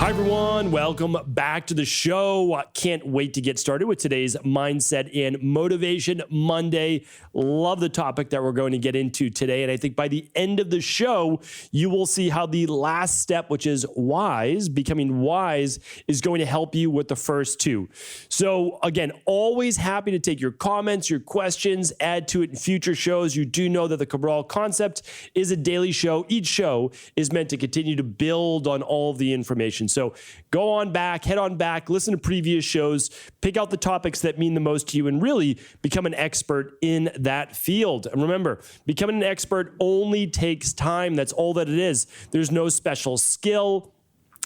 Hi, everyone. Welcome back to the show. Can't wait to get started with today's Mindset and Motivation Monday. Love the topic that we're going to get into today. And I think by the end of the show, you will see how the last step, which is wise, becoming wise, is going to help you with the first two. So again, always happy to take your comments, your questions, add to it in future shows. You do know that the Cabral concept is a daily show. Each show is meant to continue to build on all of the information. So go on back, head on back, listen to previous shows, pick out the topics that mean the most to you, and really become an expert in that field. And remember, becoming an expert only takes time. That's all that it is. There's no special skill.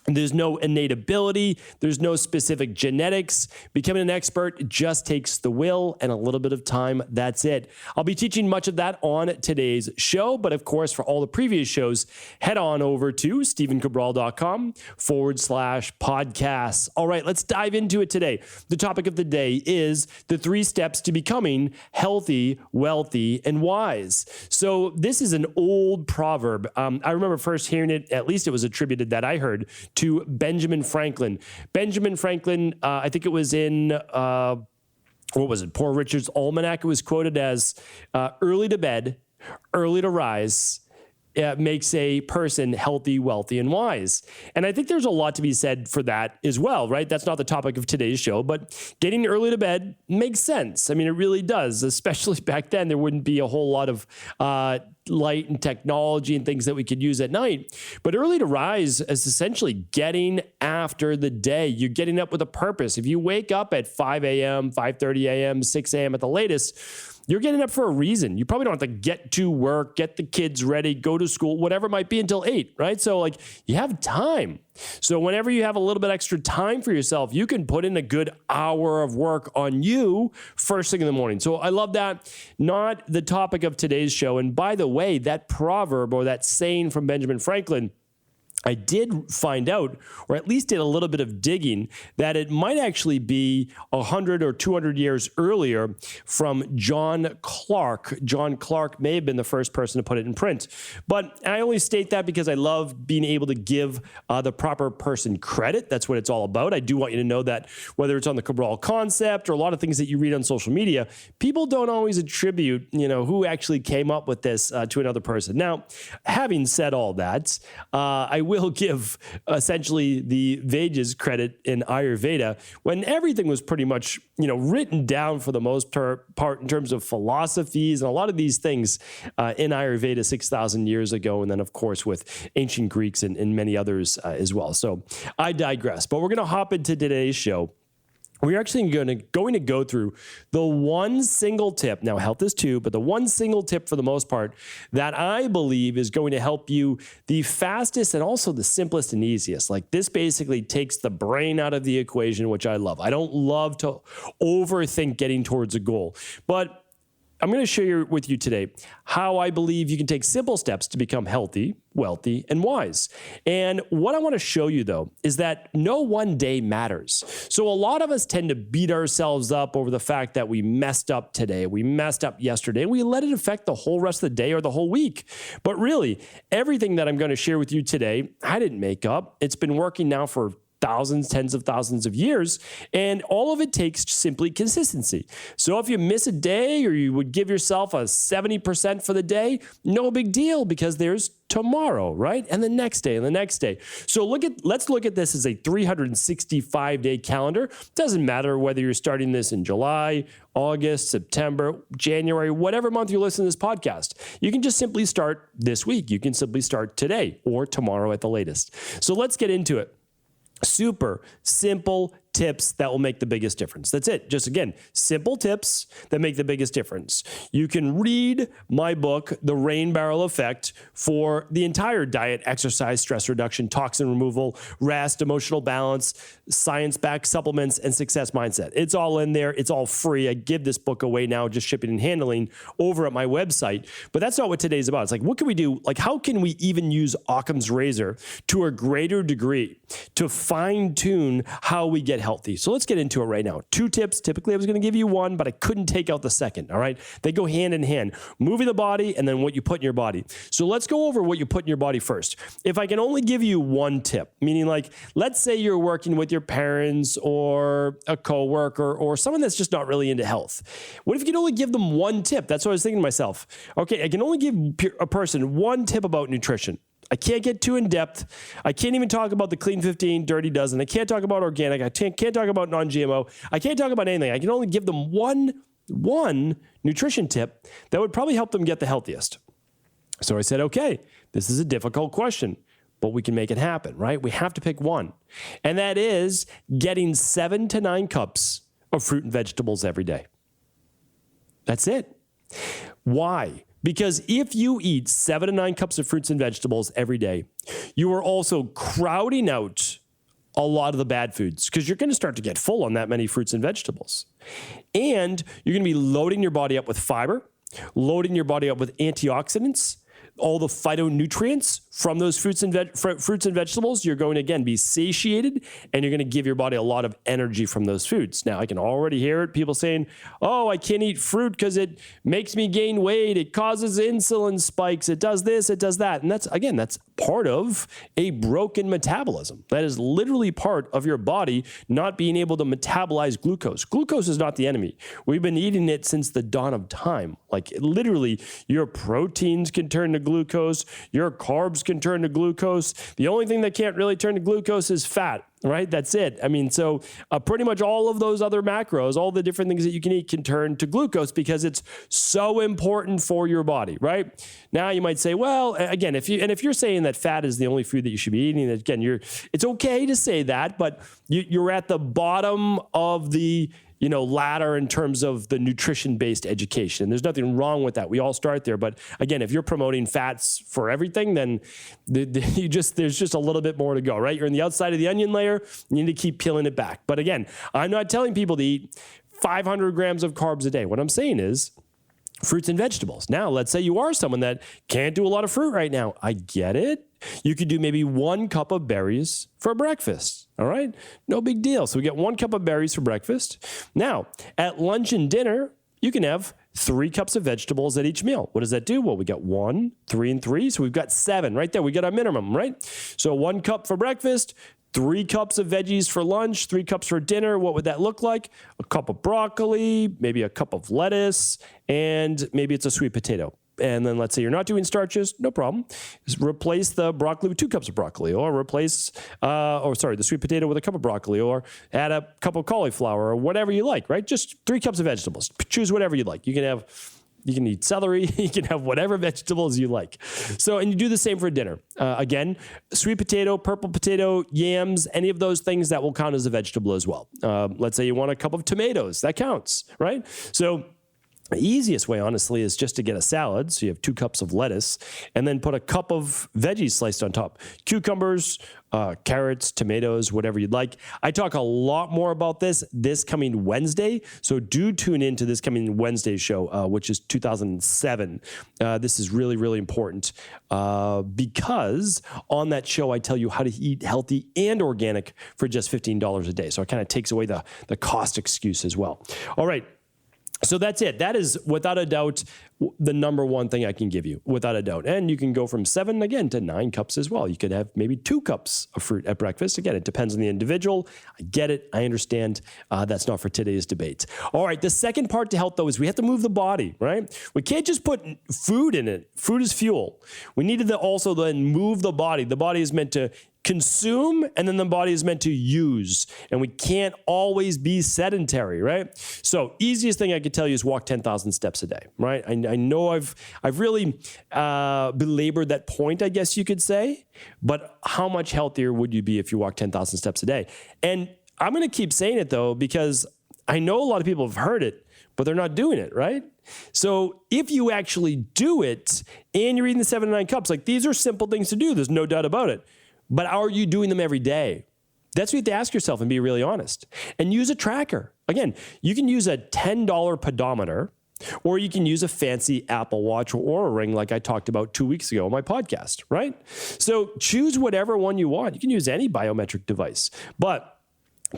There's no innate ability. There's no specific genetics. Becoming an expert just takes the will and a little bit of time. That's it. I'll be teaching much of that on today's show. But of course, for all the previous shows, head on over to stephencabral.com/podcasts. All right, let's dive into it today. The topic of the day is the 3 steps to becoming healthy, wealthy, and wise. So this is an old proverb. I remember first hearing it, at least it was attributed that I heard, to Benjamin Franklin. Benjamin Franklin, I think it was in, what was it, Poor Richard's Almanac. It was quoted as early to bed, early to rise, makes a person healthy, wealthy, and wise. And I think there's a lot to be said for that as well, right? That's not the topic of today's show, but getting early to bed makes sense. I mean, it really does, especially back then. There wouldn't be a whole lot of light and technology and things that we could use at night. But early to rise is essentially getting after the day. You're getting up with a purpose. If you wake up at 5 a.m., 5:30 a.m., 6 a.m. at the latest, you're getting up for a reason. You probably don't have to get to work, get the kids ready, go to school, whatever it might be until 8, right? So like you have time. So whenever you have a little bit extra time for yourself, you can put in a good hour of work on you first thing in the morning. So I love that. Not the topic of today's show. And by the way, that proverb or that saying from Benjamin Franklin, I did find out, or at least did a little bit of digging, that it might actually be 100 or 200 years earlier from John Clark. John Clark may have been the first person to put it in print. But I only state that because I love being able to give the proper person credit. That's what it's all about. I do want you to know that whether it's on the Cabral concept or a lot of things that you read on social media, people don't always attribute, who actually came up with this to another person. Now, having said all that, I will give essentially the Vedas credit in Ayurveda when everything was pretty much, written down for the most part in terms of philosophies and a lot of these things in Ayurveda 6,000 years ago. And then, of course, with ancient Greeks and many others as well. So I digress, but we're going to hop into today's show. We're actually going to go through the one single tip. Now, health is 2, but the one single tip for the most part that I believe is going to help you the fastest and also the simplest and easiest. Like this basically takes the brain out of the equation, which I love. I don't love to overthink getting towards a goal, but I'm going to share with you today how I believe you can take simple steps to become healthy, wealthy, and wise. And what I want to show you, though, is that no one day matters. So a lot of us tend to beat ourselves up over the fact that we messed up today, we messed up yesterday, and we let it affect the whole rest of the day or the whole week. But really, everything that I'm going to share with you today, I didn't make up. It's been working now for thousands, tens of thousands of years. And all of it takes simply consistency. So if you miss a day or you would give yourself a 70% for the day, no big deal because there's tomorrow, right? And the next day and the next day. So let's look at this as a 365-day calendar. Doesn't matter whether you're starting this in July, August, September, January, whatever month you listen to this podcast. You can just simply start this week. You can simply start today or tomorrow at the latest. So let's get into it. Super simple tips that will make the biggest difference. That's it. Just again, simple tips that make the biggest difference. You can read my book, The Rain Barrel Effect, for the entire diet, exercise, stress reduction, toxin removal, rest, emotional balance, science-backed supplements, and success mindset. It's all in there. It's all free. I give this book away now, just shipping and handling over at my website. But that's not what today's about. It's like, what can we do? Like, how can we even use Occam's razor to a greater degree to fine-tune how we get healthy. So let's get into it right now. 2 tips. Typically, I was going to give you 1, but I couldn't take out the second. All right. They go hand in hand. Moving the body and then what you put in your body. So let's go over what you put in your body first. If I can only give you 1 tip, meaning like, let's say you're working with your parents or a coworker or someone that's just not really into health. What if you can only give them 1 tip? That's what I was thinking to myself. Okay, I can only give a person 1 tip about nutrition. I can't get too in depth. I can't even talk about the clean 15, dirty dozen. I can't talk about organic. I can't talk about non-GMO. I can't talk about anything. I can only give them one nutrition tip that would probably help them get the healthiest. So I said, okay, this is a difficult question, but we can make it happen, right? We have to pick 1. And that is getting 7 to 9 cups of fruit and vegetables every day. That's it. Why? Because if you eat 7 to 9 cups of fruits and vegetables every day, you are also crowding out a lot of the bad foods because you're going to start to get full on that many fruits and vegetables. And you're going to be loading your body up with fiber, loading your body up with antioxidants, all the phytonutrients from those fruits and vegetables. You're going to, again, be satiated, and you're going to give your body a lot of energy from those foods. Now, I can already hear it, people saying, oh, I can't eat fruit because it makes me gain weight. It causes insulin spikes. It does this, it does that. And that's part of a broken metabolism. That is literally part of your body not being able to metabolize glucose. Glucose is not the enemy. We've been eating it since the dawn of time. Like literally, your proteins can turn to glucose, your carbs can turn to glucose. The only thing that can't really turn to glucose is fat, right? That's it. I mean, so pretty much all of those other macros, all the different things that you can eat can turn to glucose because it's so important for your body, right? Now you might say, well, again, if you're saying that fat is the only food that you should be eating, again, it's okay to say that, but you're at the bottom of the ladder in terms of the nutrition-based education. And there's nothing wrong with that. We all start there. But again, if you're promoting fats for everything, then there's just a little bit more to go, right? You're on the outside of the onion layer. You need to keep peeling it back. But again, I'm not telling people to eat 500 grams of carbs a day. What I'm saying is fruits and vegetables. Now, let's say you are someone that can't do a lot of fruit right now. I get it. You could do maybe 1 cup of berries for breakfast. All right. No big deal. So we get 1 cup of berries for breakfast. Now, at lunch and dinner, you can have 3 cups of vegetables at each meal. What does that do? Well, we got 1, 3, and 3. So we've got 7 right there. We got our minimum, right? So 1 cup for breakfast, 3 cups of veggies for lunch, 3 cups for dinner. What would that look like? A cup of broccoli, maybe a cup of lettuce, and maybe it's a sweet potato. And then let's say you're not doing starches, no problem. Just replace the broccoli with 2 cups of broccoli, or the sweet potato with a cup of broccoli, or add a cup of cauliflower, or whatever you like, right? Just 3 cups of vegetables. Choose whatever you like. You can eat celery, you can have whatever vegetables you like. So, and you do the same for dinner. Again, sweet potato, purple potato, yams, any of those things that will count as a vegetable as well. Let's say you want a cup of tomatoes, that counts, right? So, the easiest way, honestly, is just to get a salad. So you have 2 cups of lettuce and then put a cup of veggies sliced on top. Cucumbers, carrots, tomatoes, whatever you'd like. I talk a lot more about this coming Wednesday. So do tune into this coming Wednesday show, which is 2007. This is really, really important because on that show, I tell you how to eat healthy and organic for just $15 a day. So it kind of takes away the cost excuse as well. All right. So that's it. That is, without a doubt, the number one thing I can give you, without a doubt. And you can go from 7, again, to 9 cups as well. You could have maybe 2 cups of fruit at breakfast. Again, it depends on the individual. I get it. I understand. That's not for today's debate. All right. The second part to health, though, is we have to move the body, right? We can't just put food in it. Food is fuel. We need to also then move the body. The body is meant to consume, and then the body is meant to use. And we can't always be sedentary, right? So easiest thing I could tell you is walk 10,000 steps a day, right? I know I've really belabored that point, I guess you could say, but how much healthier would you be if you walk 10,000 steps a day? And I'm going to keep saying it, though, because I know a lot of people have heard it, but they're not doing it, right? So if you actually do it and you're eating the 7 to 9 cups, like these are simple things to do. There's no doubt about it. But are you doing them every day? That's what you have to ask yourself and be really honest. And use a tracker. Again, you can use a $10 pedometer, or you can use a fancy Apple Watch or Oura Ring like I talked about 2 weeks ago on my podcast, right? So choose whatever one you want. You can use any biometric device. But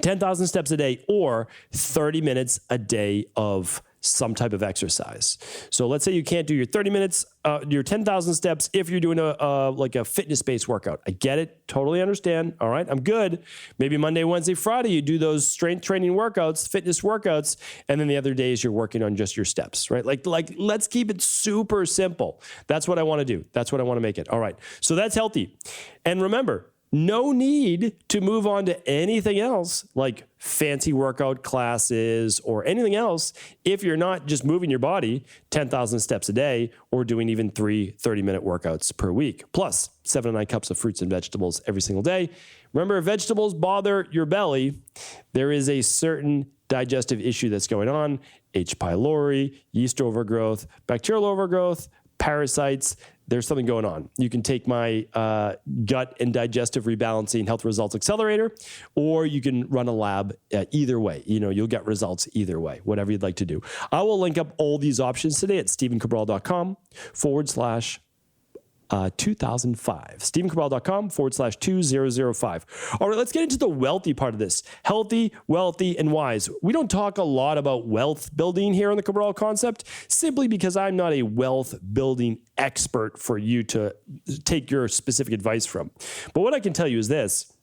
10,000 steps a day or 30 minutes a day of some type of exercise. So let's say you can't do your 30 minutes, your 10,000 steps if you're doing a fitness-based workout. I get it, totally understand. All right, I'm good. Maybe Monday, Wednesday, Friday, you do those strength training workouts, fitness workouts, and then the other days you're working on just your steps, right? Like let's keep it super simple. That's what I want to do. That's what I want to make it. All right, so that's healthy. And remember, no need to move on to anything else like fancy workout classes or anything else if you're not just moving your body 10,000 steps a day or doing even 3 30-minute workouts per week, plus 7 to 9 cups of fruits and vegetables every single day. Remember, if vegetables bother your belly, there is a certain digestive issue that's going on: H. pylori, yeast overgrowth, bacterial overgrowth, parasites. There's something going on. You can take my gut and digestive rebalancing health results accelerator, or you can run a lab. Either way, you'll get results either way, whatever you'd like to do. I will link up all these options today at stephencabral.com/2005. stephencabral.com/2005. All right, let's get into the wealthy part of this. Healthy, wealthy, and wise. We don't talk a lot about wealth building here on the Cabral Concept, simply because I'm not a wealth building expert for you to take your specific advice from. But what I can tell you is this: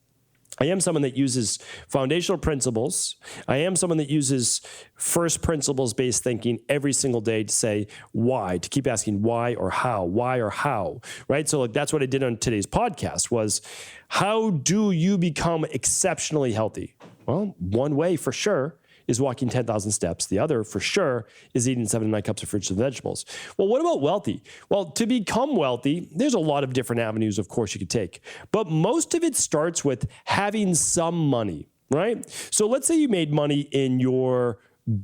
I am someone that uses foundational principles. I am someone that uses first principles-based thinking every single day to say why, to keep asking why or how, right? So that's what I did on today's podcast was, how do you become exceptionally healthy? Well, one way for sure is walking 10,000 steps. The other, for sure, is eating 7 to 9 cups of fruits and vegetables. Well, what about wealthy? Well, to become wealthy, there's a lot of different avenues, of course, you could take. But most of it starts with having some money, right? So let's say you made money in your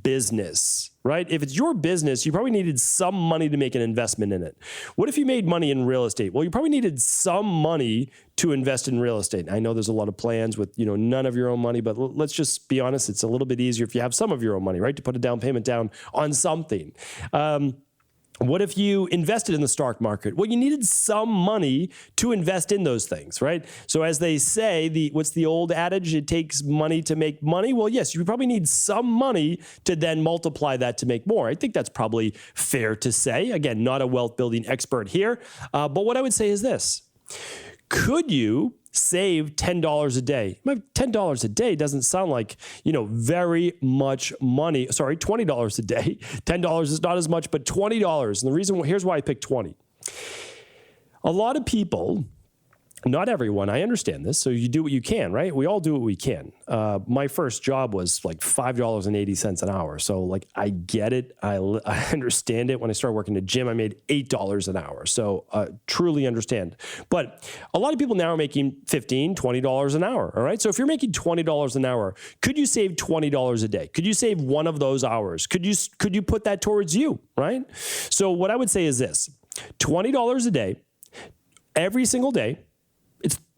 business, right? If it's your business, you probably needed some money to make an investment in it. What if you made money in real estate? Well, you probably needed some money to invest in real estate. I know there's a lot of plans with, none of your own money, but let's just be honest, it's a little bit easier if you have some of your own money, right? To put a down payment down on something. What if you invested in the stock market? Well, you needed some money to invest in those things, right? So as they say, what's the old adage? It takes money to make money. Well, yes, you probably need some money to then multiply that to make more. I think that's probably fair to say. Again, not a wealth building expert here. But what I would say is this: could you save $10 a day? $10 a day doesn't sound like, very much money. Sorry, $20 a day. $10 is not as much, but $20. And the reason, here's why I picked 20. A lot of people, not everyone, I understand this. So you do what you can, right? We all do what we can. My first job was like $5.80 an hour. So I get it. I understand it. When I started working at a gym, I made $8 an hour. So truly understand. But a lot of people now are making $15, $20 an hour. All right. So if you're making $20 an hour, could you save $20 a day? Could you save one of those hours? Could you put that towards you? Right. So what I would say is this: $20 a day, every single day.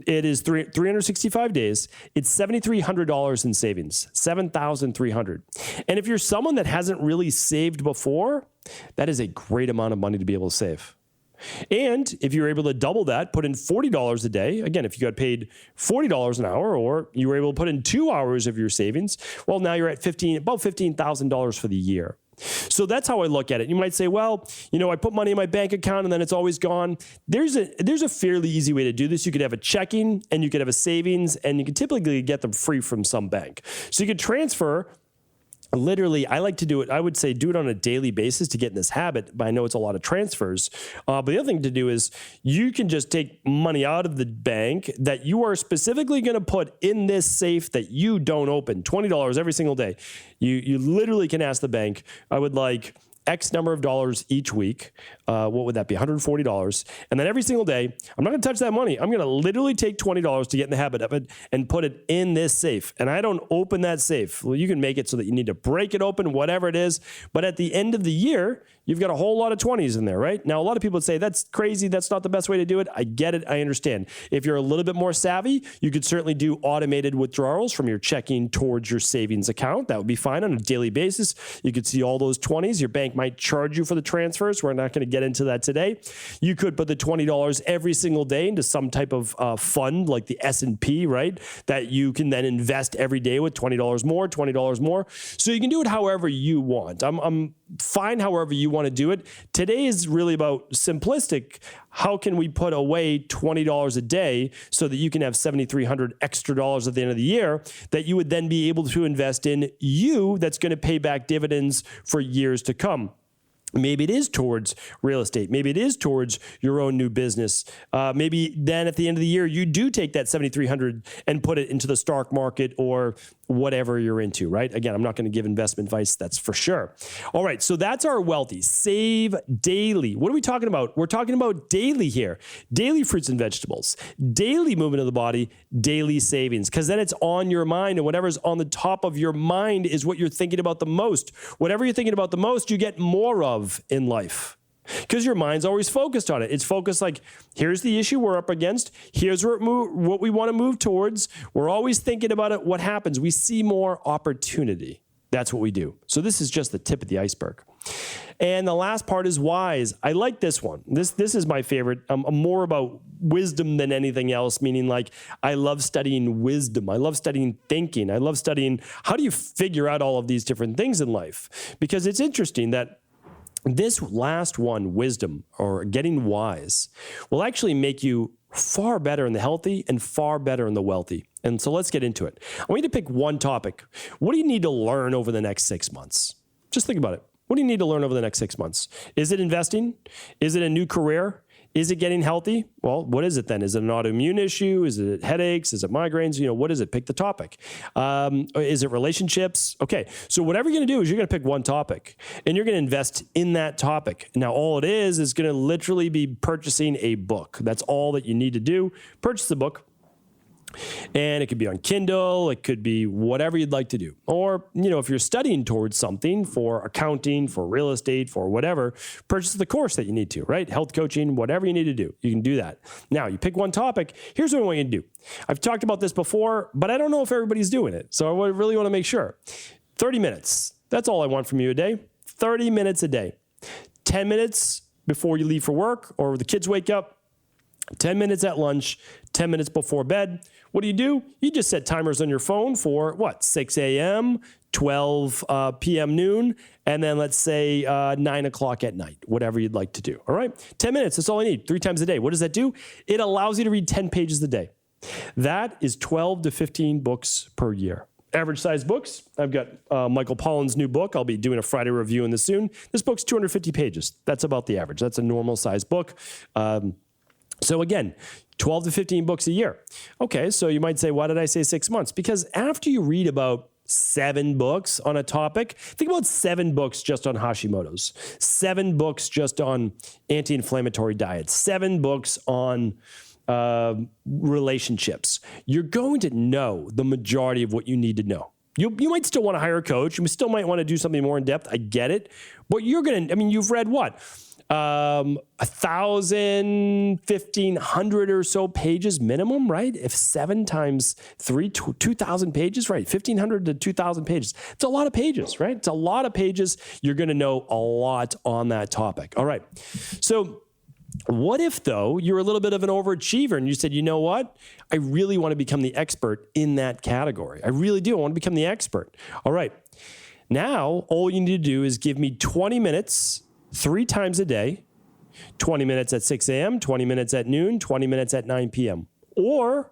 It is 365 days. It's $7,300 in savings, $7,300. And if you're someone that hasn't really saved before, that is a great amount of money to be able to save. And if you're able to double that, put in $40 a day, again, if you got paid $40 an hour, or you were able to put in 2 hours of your savings, well, now you're at about $15,000 for the year. So that's how I look at it. You might say, well, I put money in my bank account and then it's always gone. There's a fairly easy way to do this. You could have a checking and you could have a savings, and you could typically get them free from some bank. So you could transfer. Literally, I like to do it. I would say do it on a daily basis to get in this habit, but I know it's a lot of transfers. But the other thing to do is you can just take money out of the bank that you are specifically going to put in this safe that you don't open, $20 every single day. You literally can ask the bank, I would like X number of dollars each week. What would that be? $140. And then every single day, I'm not going to touch that money. I'm going to literally take $20 to get in the habit of it and put it in this safe. And I don't open that safe. Well, you can make it so that you need to break it open, whatever it is. But at the end of the year, you've got a whole lot of 20s in there, right? Now, a lot of people would say, that's crazy. That's not the best way to do it. I get it. I understand. If you're a little bit more savvy, you could certainly do automated withdrawals from your checking towards your savings account. That would be fine on a daily basis. You could see all those 20s. Your bank bank might charge you for the transfers. We're not going to get into that today. You could put the $20 every single day into some type of fund like the S&P, right? That you can then invest every day with $20 more, $20 more. So you can do it however you want. I'm fine however you want to do it. Today is really about simplistic. How can we put away $20 a day so that you can have $7,300 extra dollars at the end of the year that you would then be able to invest in you that's going to pay back dividends for years to come? Maybe it is towards real estate. Maybe it is towards your own new business. Maybe then at the end of the year, you do take that $7,300 and put it into the stock market or whatever you're into, right? Again, I'm not going to give investment advice, that's for sure. All right, so that's our wealthy. Save daily. What are we talking about? We're talking about daily here. Daily fruits and vegetables, daily movement of the body, daily savings, because then it's on your mind, and whatever's on the top of your mind is what you're thinking about the most. Whatever you're thinking about the most, you get more of in life. Because your mind's always focused on it. It's focused like, here's the issue we're up against. Here's what we want to move towards. We're always thinking about it. What happens? We see more opportunity. That's what we do. So this is just the tip of the iceberg. And the last part is wise. I like this one. This is my favorite. I'm more about wisdom than anything else, meaning like I love studying wisdom. I love studying thinking. I love studying how do you figure out all of these different things in life? Because it's interesting that this last one, wisdom or getting wise, will actually make you far better in the healthy and far better in the wealthy. And so let's get into it. I want you to pick one topic. What do you need to learn over the next 6 months? Just think about it. What do you need to learn over the next 6 months? Is it investing? Is it a new career? Is it getting healthy? Well, what is it then? Is it an autoimmune issue? Is it headaches? Is it migraines? What is it? Pick the topic. Is it relationships? Okay, so whatever you're going to do is you're going to pick one topic, and you're going to invest in that topic. Now, all it is going to literally be purchasing a book. That's all that you need to do. Purchase the book. And it could be on Kindle, it could be whatever you'd like to do. Or, if you're studying towards something for accounting, for real estate, for whatever, purchase the course that you need to, right? Health coaching, whatever you need to do, you can do that. Now, you pick one topic. Here's what I want you to do. I've talked about this before, but I don't know if everybody's doing it. So I really want to make sure. 30 minutes. That's all I want from you a day. 30 minutes a day. 10 minutes before you leave for work or the kids wake up. 10 minutes at lunch, 10 minutes before bed. What do? You just set timers on your phone for 6 a.m., 12 p.m. noon, and then let's say 9 o'clock at night, whatever you'd like to do. All right? 10 minutes, that's all I need, 3 times a day. What does that do? It allows you to read 10 pages a day. That is 12 to 15 books per year. Average size books. I've got Michael Pollan's new book. I'll be doing a Friday review on this soon. This book's 250 pages. That's about the average. That's a normal size book. So again, 12 to 15 books a year. Okay, so you might say, why did I say 6 months? Because after you read about 7 books on a topic, think about 7 books just on Hashimoto's, 7 books just on anti-inflammatory diets, 7 books on relationships. You're going to know the majority of what you need to know. You might still want to hire a coach. You still might want to do something more in depth. I get it. But you've read what? 1,000, 1,500 or so pages minimum, right? If 7 times 3, 2,000 pages, right? 1,500 to 2,000 pages. It's a lot of pages, right? It's a lot of pages. You're going to know a lot on that topic. All right. So what if, though, you're a little bit of an overachiever and you said, you know what? I really want to become the expert in that category. I really do. I want to become the expert. All right. Now, all you need to do is give me 20 minutes 3 times a day, 20 minutes at 6 a.m., 20 minutes at noon, 20 minutes at 9 p.m. Or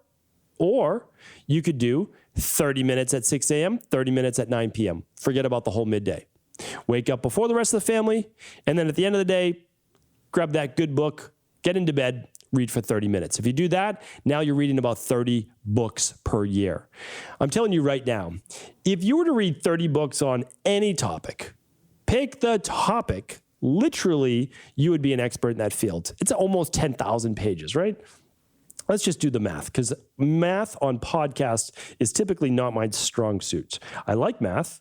you could do 30 minutes at 6 a.m., 30 minutes at 9 p.m. Forget about the whole midday. Wake up before the rest of the family, and then at the end of the day, grab that good book, get into bed, read for 30 minutes. If you do that, now you're reading about 30 books per year. I'm telling you right now, if you were to read 30 books on any topic, pick the topic, literally, you would be an expert in that field. It's almost 10,000 pages, right? Let's just do the math, because math on podcasts is typically not my strong suit. I like math,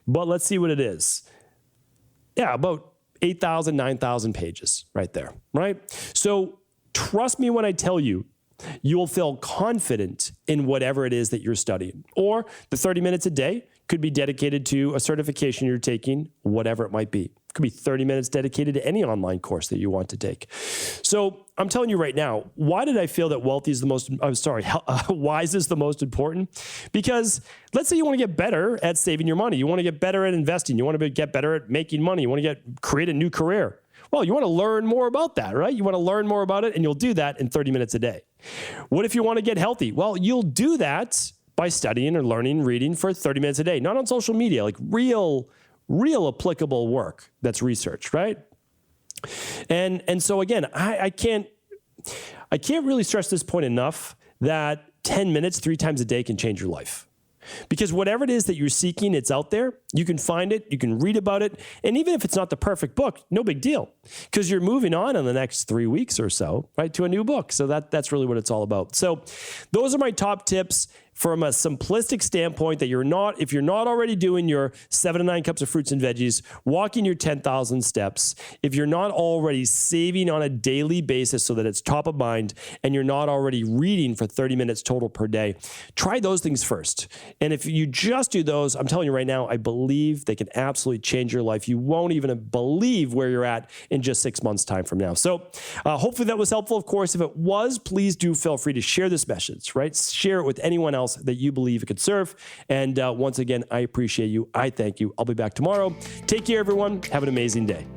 but let's see what it is. Yeah, about 8,000, 9,000 pages right there, right? So trust me when I tell you, you'll feel confident in whatever it is that you're studying. Or the 30 minutes a day could be dedicated to a certification you're taking, whatever it might be. could be 30 minutes dedicated to any online course that you want to take. So I'm telling you right now, why did I feel that wise is the most important? Because let's say you want to get better at saving your money. You want to get better at investing. You want to get better at making money. You want to create a new career. Well, you want to learn more about that, right? You want to learn more about it, and you'll do that in 30 minutes a day. What if you want to get healthy? Well, you'll do that by studying or learning, reading for 30 minutes a day, not on social media, like real applicable work that's researched, right? And so again, I can't really stress this point enough that 10 minutes 3 times a day can change your life. Because whatever it is that you're seeking, it's out there. You can find it. You can read about it. And even if it's not the perfect book, no big deal. Because you're moving on in the next 3 weeks or so, right, to a new book. So that's really what it's all about. So those are my top tips from a simplistic standpoint, that if you're not already doing your 7 to 9 cups of fruits and veggies, walking your 10,000 steps, if you're not already saving on a daily basis so that it's top of mind, and you're not already reading for 30 minutes total per day, try those things first. And if you just do those, I'm telling you right now, I believe they can absolutely change your life. You won't even believe where you're at in just 6 months' time from now. So hopefully that was helpful. Of course, if it was, please do feel free to share this message, right? Share it with anyone else that you believe it could serve. And once again, I appreciate you. I thank you. I'll be back tomorrow. Take care, everyone. Have an amazing day.